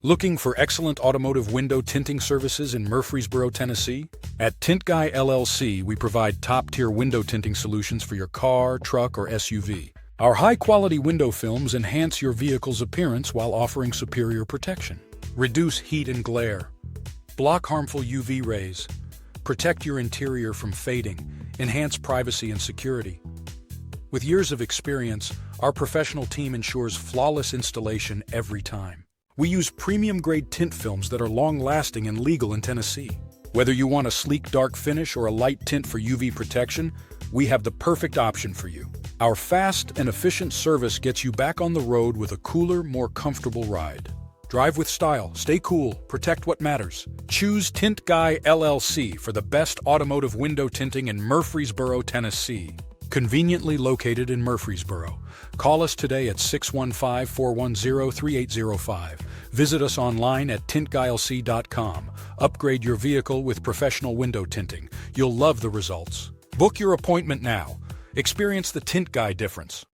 Looking for excellent automotive window tinting services in Murfreesboro, Tennessee? At Tint Guy LLC, we provide top-tier window tinting solutions for your car, truck, or SUV. Our high-quality window films enhance your vehicle's appearance while offering superior protection. Reduce heat and glare. Block harmful UV rays. Protect your interior from fading. Enhance privacy and security. With years of experience, our professional team ensures flawless installation every time. We use premium-grade tint films that are long-lasting and legal in Tennessee. Whether you want a sleek dark finish or a light tint for UV protection, we have the perfect option for you. Our fast and efficient service gets you back on the road with a cooler, more comfortable ride. Drive with style, stay cool, protect what matters. Choose Tint Guy LLC for the best automotive window tinting in Murfreesboro, Tennessee. Conveniently located in Murfreesboro. Call us today at 615-410-3805. Visit us online at tintguylc.com. Upgrade your vehicle with professional window tinting. You'll love the results. Book your appointment now. Experience the Tint Guy difference.